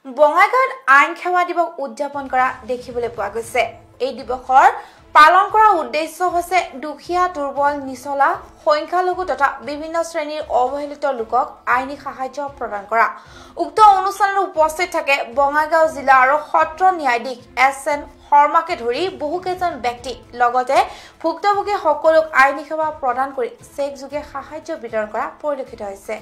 বঙাইগাঁৱত আইন সেৱা দিৱস উদযাপন কৰা দেখিবলৈ পোৱা গৈছে। এই দিৱসৰ পালন কৰাৰ উদ্দেশ্য হৈছে দুখীয়া, দুৰ্বল, নিচলা, সংখ্যালঘু তথা বিভিন্ন শ্ৰেণীৰ অৱহেলিত লোকক আইনী সাহায্য প্ৰদান কৰা। উক্ত অনুষ্ঠানত উপস্থিত থাকে বঙাইগাঁও জিলা আৰু সত্ৰ ন্যায়াধীশ SN শৰ্মাকে ধৰি বহুকেইজন ব্যক্তি, লগতে ভুক্তভোগী সকলক আইনী সেৱা প্ৰদান কৰি চেক যোগে সাহায্য বিতৰণ কৰা পৰিলক্ষিত হৈছে।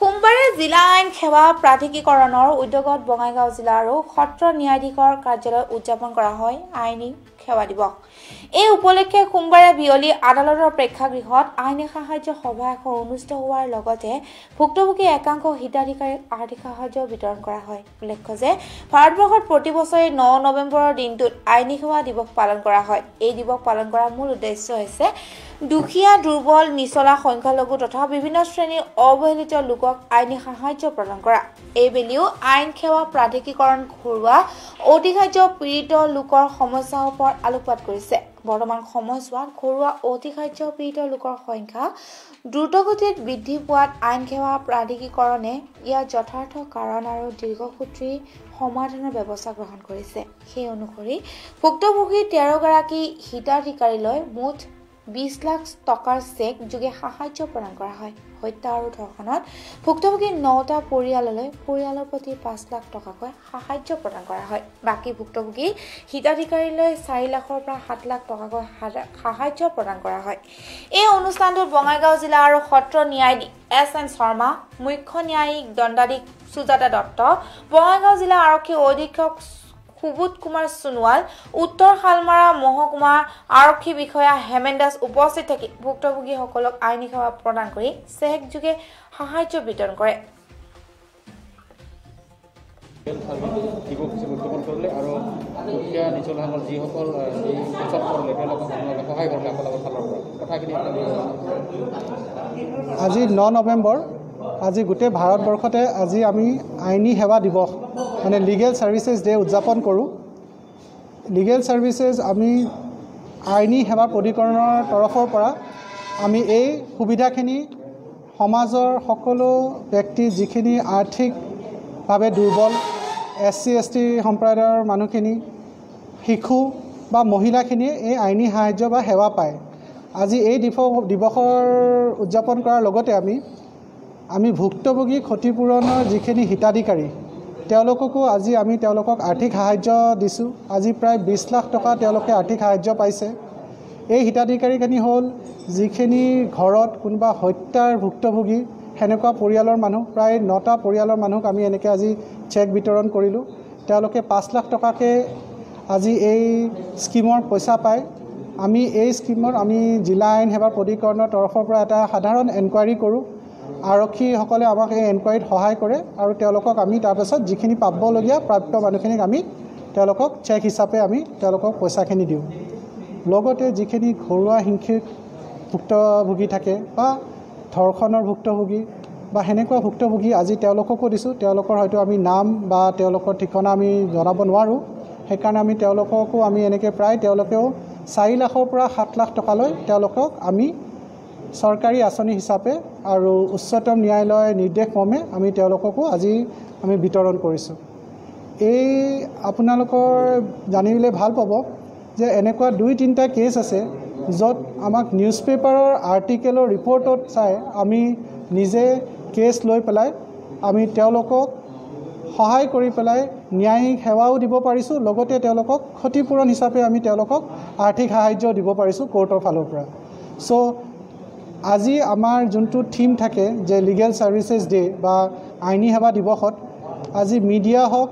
সোমবাৰে জিলা আইন সেৱা প্ৰাধিকৰণৰ উদ্যোগত বঙাইগাঁও জিলা আৰু সত্ৰ ন্যায়াধীশৰ কাৰ্যালয়ত উদযাপন কৰা হয় আইনী সেৱা দিৱস। এই উপলক্ষে সোমবাৰে বিয়লি আদালতৰ প্ৰেক্ষাগৃহত আইনী সাহায্য সভা এখন অনুষ্ঠিত হোৱাৰ লগতে ভুক্তভোগী একাংশ হিতাধিকাৰীক আৰ্থিক সাহায্য বিতৰণ কৰা হয়। উল্লেখ্য যে ভাৰতবৰ্ষত প্ৰতি বছৰে 9 নৱেম্বৰৰ দিনটোত আইনী সেৱা দিৱস পালন কৰা হয়। এই দিৱস পালন কৰাৰ মূল উদ্দেশ্য হৈছে দুখীয়া, দুৰ্বল, নিচলা, সংখ্যালঘু তথা বিভিন্ন শ্ৰেণীৰ অৱহেলিত লোকক আইনী সাহায্য প্ৰদান কৰা। এইবেলিও আইন সেৱা প্ৰাধিকৰণ ঘৰুৱা অতিসাহায্য পীড়িত লোকৰ সমস্যাৰ ওপৰত আলোকপাত কৰিছে। বৰ্তমান সময়ছোৱাত ঘৰুৱা অতিসাহায্য পীড়িত লোকৰ সংখ্যা দ্ৰুতগতিত বৃদ্ধি পোৱাত আইন সেৱা প্ৰাধিকৰণে ইয়াৰ যথাৰ্থ কাৰণ আৰু দীৰ্ঘসূত্ৰী সমাধানৰ ব্যৱস্থা গ্ৰহণ কৰিছে। সেই অনুসৰি ভুক্তভোগী 13 গৰাকী হিতাধিকাৰীলৈ মুঠ 20 লাখ টকাৰ চেক যোগে সাহায্য প্ৰদান কৰা হয়। হত্যা আৰু ধৰ্ষণত ভুক্তভোগী 9টা পৰিয়াললৈ পৰিয়ালৰ প্ৰতি 5 লাখ টকাকৈ সাহায্য প্ৰদান কৰা হয়। বাকী ভুক্তভোগী হিতাধিকাৰীলৈ 4 লাখৰ পৰা 7 লাখ টকাকৈ সাহায্য প্ৰদান কৰা হয়। এই অনুষ্ঠানটোত বঙাইগাঁও জিলা আৰু সত্ৰ ন্যায়াধীশ SN শৰ্মা, মুখ্য ন্যায়িক দণ্ডাধীশ সুজাতা দত্ত, বঙাইগাঁও জিলা আৰক্ষী অধীক্ষক সুবোধ কুমাৰ সোণোৱাল, উত্তৰ শালমাৰা মহকুমাৰ আৰক্ষী বিষয়া হেমেন দাস উপস্থিত থাকি ভুক্তভোগীসকলক আইনী সেৱা প্ৰদান কৰি চেক যোগে সাহায্য বিতৰণ কৰে। আজি 9 নৱেম্বৰ, আজি গোটেই ভাৰতবৰ্ষতে আজি আমি আইনী সেৱা দিৱস মানে লিগেল ছাৰ্ভিচেছ ডে উদযাপন কৰোঁ। লিগেল ছাৰ্ভিচেছ আমি আইনী সেৱা প্ৰাধিকৰণৰ তৰফৰ পৰা আমি এই সুবিধাখিনি সমাজৰ সকলো ব্যক্তি যিখিনি আৰ্থিকভাৱে দুৰ্বল, SC ST সম্প্ৰদায়ৰ মানুহখিনি, শিশু বা মহিলাখিনিয়ে এই আইনী সাহায্য বা সেৱা পায়। আজি এই দিৱসৰ উদযাপন কৰাৰ লগতে আমি ভুক্তভোগী ক্ষতিপূৰণৰ যিখিনি হিতাধিকাৰী তেওঁলোককো আজি আমি তেওঁলোকক আৰ্থিক সাহায্য দিছোঁ। আজি প্ৰায় 20 লাখ টকা তেওঁলোকে আৰ্থিক সাহায্য পাইছে। এই হিতাধিকাৰীখিনি হ'ল যিখিনি ঘৰত কোনোবা হত্যাৰ ভুক্তভোগী সেনেকুৱা পৰিয়ালৰ মানুহ, প্ৰায় 9টা পৰিয়ালৰ মানুহক আমি এনেকৈ আজি চেক বিতৰণ কৰিলোঁ। তেওঁলোকে 5 লাখ টকাকৈ আজি এই স্কিমৰ পইচা পায়। আমি এই স্কিমত আমি জিলা আইন সেৱা প্ৰাধিকৰণৰ তৰফৰ পৰা এটা সাধাৰণ এনকুৱাৰী কৰোঁ। আৰক্ষীসকলে আমাক এই এনকুৱাৰীত সহায় কৰে আৰু তেওঁলোকক আমি তাৰপাছত যিখিনি পাবলগীয়া প্ৰাপ্ত মানুহখিনিক আমি তেওঁলোকক চেক হিচাপে আমি তেওঁলোকক পইচাখিনি দিওঁ। লগতে যিখিনি ঘৰুৱা হিংসিক ভুক্তভোগী থাকে বা ধৰ্ষণৰ ভুক্তভোগী বা সেনেকুৱা ভুক্তভোগী আজি তেওঁলোককো দিছোঁ। তেওঁলোকৰ হয়তো আমি নাম বা তেওঁলোকৰ ঠিকনা আমি জনাব নোৱাৰোঁ, সেইকাৰণে আমি তেওঁলোককো আমি এনেকৈ প্ৰায় তেওঁলোকেও 4 লাখৰ পৰা 7 লাখ টকালৈ তেওঁলোকক আমি চৰকাৰী আঁচনি হিচাপে আৰু উচ্চতম ন্যায়ালয়ৰ নিৰ্দেশ মৰ্মে আমি তেওঁলোককো আজি আমি বিতৰণ কৰিছোঁ। এই আপোনালোকৰ জানিবলৈ ভাল পাব যে এনেকুৱা 2-3টা কেছ আছে য'ত আমাক নিউজ পেপাৰৰ আৰ্টিকেলৰ ৰিপৰ্টত চাই আমি নিজে কেছ লৈ পেলাই আমি তেওঁলোকক সহায় কৰি পেলাই ন্যায়িক সেৱাও দিব পাৰিছোঁ, লগতে তেওঁলোকক ক্ষতিপূৰণ হিচাপে আমি তেওঁলোকক আৰ্থিক সাহায্য দিব পাৰিছোঁ কোৰ্টৰ ফালৰ পৰা। চ' আজি আমাৰ যোনটো থিম থাকে যে লিগেল ছাৰ্ভিচেছ ডে বা আইনী সেৱা দিৱসত আজি মিডিয়া হওক,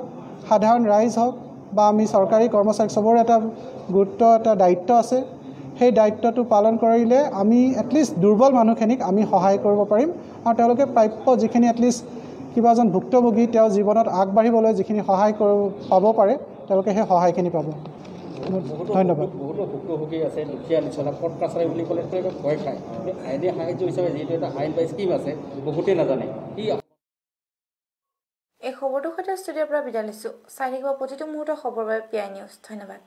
সাধাৰণ ৰাইজ হওক বা আমি চৰকাৰী কৰ্মচাৰী চবৰে এটা গুৰুত্ব, এটা দায়িত্ব আছে। সেই দায়িত্বটো পালন কৰিলে আমি এটলিষ্ট দুৰ্বল মানুহখিনিক আমি সহায় কৰিব পাৰিম আৰু তেওঁলোকে প্ৰাপ্য যিখিনি এটলিষ্ট কিবা এজন ভুক্তভোগী তেওঁ জীৱনত আগবাঢ়িবলৈ যিখিনি সহায় পাব পাৰে তেওঁলোকে সেই সহায়খিনি পাব। ধন্যবাদ। বহুতো ভুক্তভোগী আছে, দুখীয়া নিচলা, কোৰ্ট কাছাৰী বুলি ক'লে ভয় খায়। আইনী সাহায্য হিচাপে যিহেতু এটা আইন বা স্কিম আছে বহুতেই নাজানে। এই খবৰটোৰ সৈতে ষ্টুডিঅ'ৰ পৰা বিদায় লৈছোঁ। চাই থাকিব প্ৰতিটো মুহূৰ্তৰ খবৰ বাবে PI নিউজ। ধন্যবাদ।